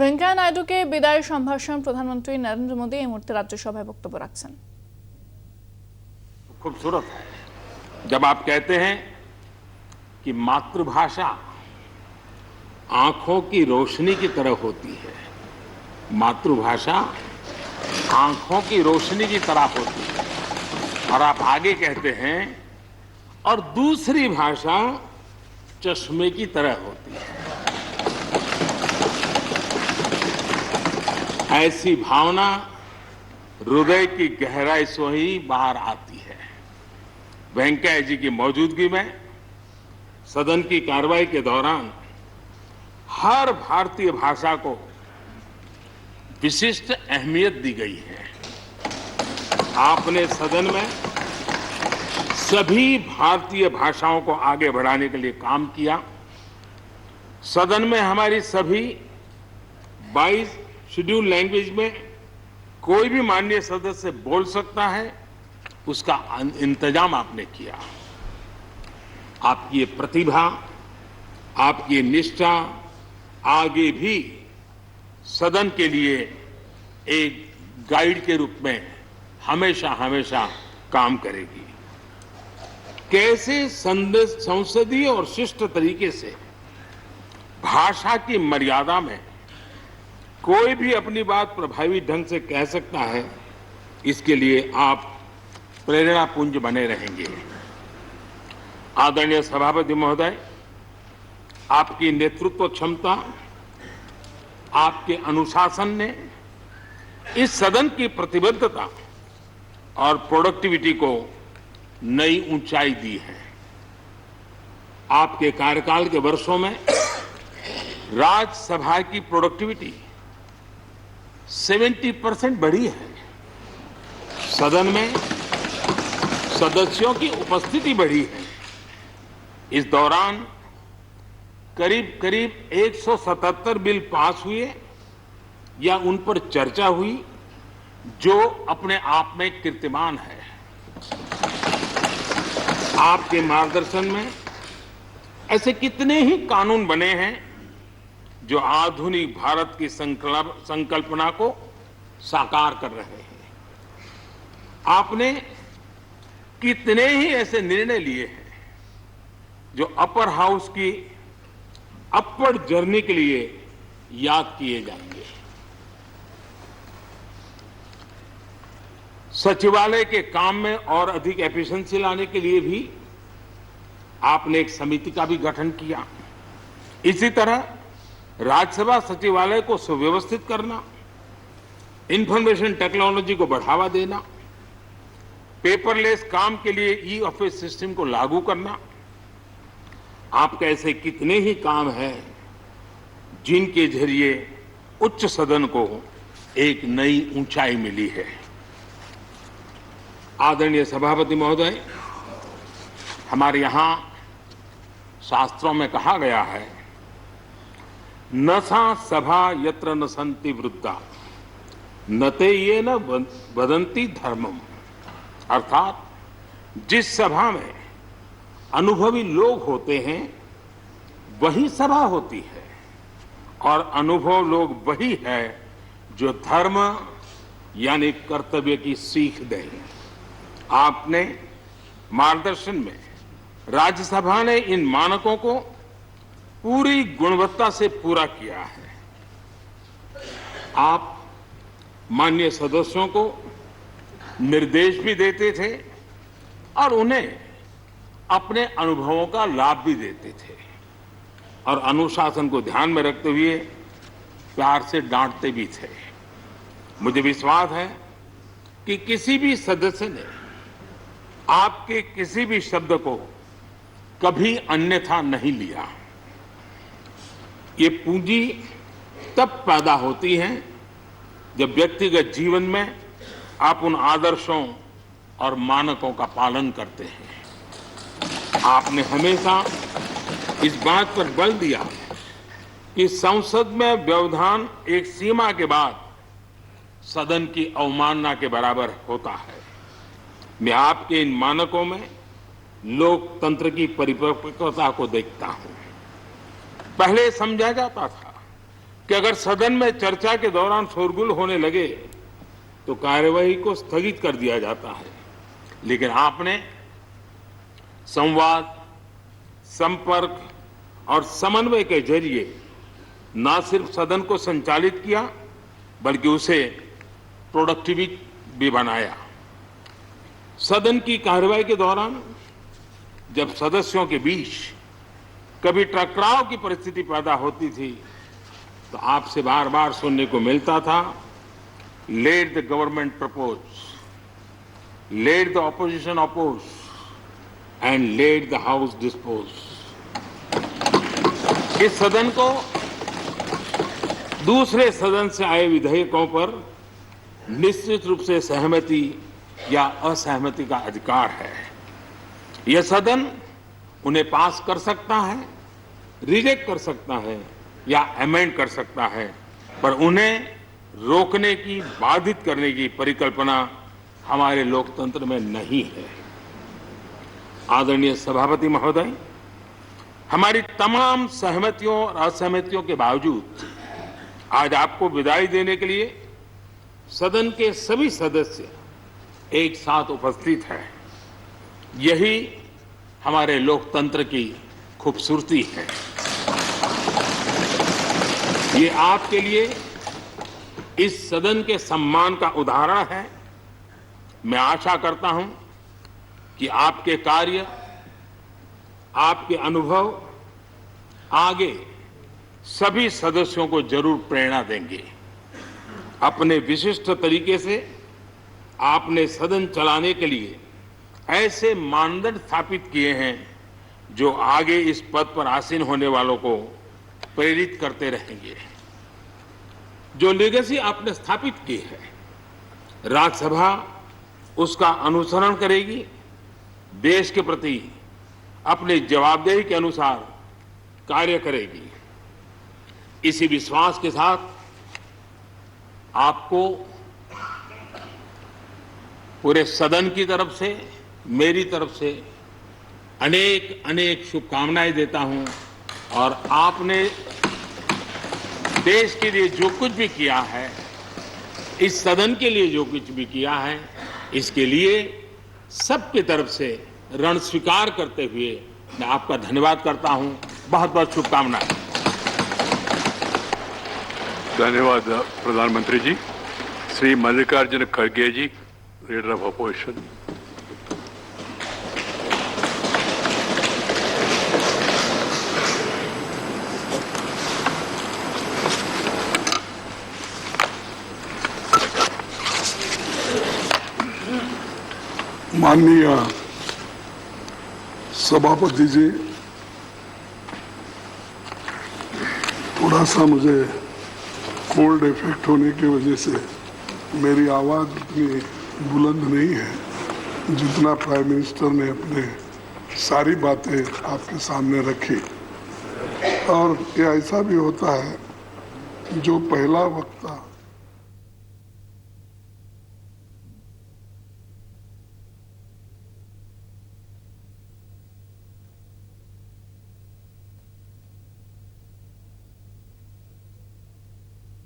वेंकैया नायडू के विदाय सम्भाषण प्रधानमंत्री नरेंद्र मोदी এই মুহূর্তে রাজ্যসভায় বক্তব্য রাখছেন। खूबसूरत है जब आप कहते हैं कि मातृभाषा आंखों की रोशनी की तरह होती है। मातृभाषा आंखों की रोशनी की तरह होती है और आप आगे कहते हैं और दूसरी भाषा चश्मे की तरह होती है। ऐसी भावना हृदय की गहराई से ही बाहर आती है। वेंकैया जी की मौजूदगी में सदन की कार्रवाई के दौरान हर भारतीय भाषा को विशिष्ट अहमियत दी गई है। आपने सदन में सभी भारतीय भाषाओं को आगे बढ़ाने के लिए काम किया। सदन में हमारी सभी 22 शेड्यूल लैंग्वेज में कोई भी माननीय सदस्य बोल सकता है, उसका इंतजाम आपने किया। आपकी ये प्रतिभा, आपकी ये निष्ठा आगे भी सदन के लिए एक गाइड के रूप में हमेशा हमेशा काम करेगी। कैसे संसदीय और शिष्ट तरीके से भाषा की मर्यादा में कोई भी अपनी बात प्रभावी ढंग से कह सकता है, इसके लिए आप प्रेरणा पुंज बने रहेंगे। आदरणीय सभापति महोदय, आपकी नेतृत्व क्षमता, आपके अनुशासन ने इस सदन की प्रतिबद्धता और प्रोडक्टिविटी को नई ऊंचाई दी है। आपके कार्यकाल के वर्षों में राज्यसभा की प्रोडक्टिविटी 70% बढ़ी है। सदन में सदस्यों की उपस्थिति बढ़ी है। इस दौरान करीब करीब 177 बिल पास हुए या उन पर चर्चा हुई, जो अपने आप में कीर्तिमान है। आपके मार्गदर्शन में ऐसे कितने ही कानून बने हैं जो आधुनिक भारत की संकल्पना को साकार कर रहे हैं। आपने कितने ही ऐसे निर्णय लिए हैं जो अपर हाउस की अपवर्ड जर्नी के लिए याद किए जाएंगे। सचिवालय के काम में और अधिक एफिशिएंसी लाने के लिए भी आपने एक समिति का भी गठन किया। इसी तरह राज्यसभा सचिवालय को सुव्यवस्थित करना, इंफॉर्मेशन टेक्नोलॉजी को बढ़ावा देना, पेपरलेस काम के लिए ई ऑफिस सिस्टम को लागू करना, आपके ऐसे कितने ही काम हैं जिनके जरिए उच्च सदन को एक नई ऊंचाई मिली है। आदरणीय सभापति महोदय, हमारे यहां शास्त्रों में कहा गया है, न सा सभा यत्र न सन्ति वृद्धा न ते ये न वदन्ति धर्मम। अर्थात जिस सभा में अनुभवी लोग होते हैं वही सभा होती है, और अनुभव लोग वही है जो धर्म यानी कर्तव्य की सीख दें। आपने मार्गदर्शन में राज्यसभा ने इन मानकों को पूरी गुणवत्ता से पूरा किया है। आप माननीय सदस्यों को निर्देश भी देते थे और उन्हें अपने अनुभवों का लाभ भी देते थे, और अनुशासन को ध्यान में रखते हुए प्यार से डांटते भी थे। मुझे विश्वास है कि किसी भी सदस्य ने आपके किसी भी शब्द को कभी अन्यथा नहीं लिया। ये पूंजी तब पैदा होती है जब व्यक्तिगत जीवन में आप उन आदर्शों और मानकों का पालन करते हैं। आपने हमेशा इस बात पर बल दिया कि संसद में व्यवधान एक सीमा के बाद सदन की अवमानना के बराबर होता है। मैं आपके इन मानकों में लोकतंत्र की परिपक्वता को देखता हूं। पहले समझा जाता था कि अगर सदन में चर्चा के दौरान शोरगुल होने लगे तो कार्यवाही को स्थगित कर दिया जाता है, लेकिन आपने संवाद, संपर्क और समन्वय के जरिए न सिर्फ सदन को संचालित किया बल्कि उसे प्रोडक्टिव भी बनाया। सदन की कार्यवाही के दौरान जब सदस्यों के बीच कभी टकराव की परिस्थिति पैदा होती थी तो आपसे बार बार सुनने को मिलता था, let the government propose, let the opposition oppose and let the house dispose. इस सदन को दूसरे सदन से आए विधेयकों पर निश्चित रूप से सहमति या असहमति का अधिकार है। यह सदन उन्हें पास कर सकता है, रिजेक्ट कर सकता है या अमेंड कर सकता है, पर उन्हें रोकने की, बाधित करने की परिकल्पना हमारे लोकतंत्र में नहीं है। आदरणीय सभापति महोदय, हमारी तमाम सहमतियों और असहमतियों के बावजूद आज आपको विदाई देने के लिए सदन के सभी सदस्य एक साथ उपस्थित हैं। यही हमारे लोकतंत्र की खूबसूरती है। ये आपके लिए इस सदन के सम्मान का उदाहरण है। मैं आशा करता हूं कि आपके कार्य, आपके अनुभव आगे सभी सदस्यों को जरूर प्रेरणा देंगे। अपने विशिष्ट तरीके से आपने सदन चलाने के लिए ऐसे मानदंड स्थापित किए हैं जो आगे इस पद पर आसीन होने वालों को प्रेरित करते रहेंगे। जो लेगेसी आपने स्थापित की है, राज्यसभा उसका अनुसरण करेगी, देश के प्रति अपनी जवाबदेही के अनुसार कार्य करेगी। इसी विश्वास के साथ आपको पूरे सदन की तरफ से, मेरी तरफ से अनेक अनेक शुभकामनाएं देता हूं और आपने देश के लिए जो कुछ भी किया है, इस सदन के लिए जो कुछ भी किया है, इसके लिए सबकी तरफ से ऋण स्वीकार करते हुए मैं आपका धन्यवाद करता हूं। बहुत बहुत शुभकामनाएं। धन्यवाद प्रधानमंत्री जी। श्री मल्लिकार्जुन खड़गे जी, लीडर ऑफ अपोजिशन। माननीय सभापति जी, थोड़ा सा मुझे कोल्ड इफेक्ट होने की वजह से मेरी आवाज़ उतनी बुलंद नहीं है जितना प्राइम मिनिस्टर ने अपने सारी बातें आपके सामने रखी। और ये ऐसा भी होता है, जो पहला वक्ता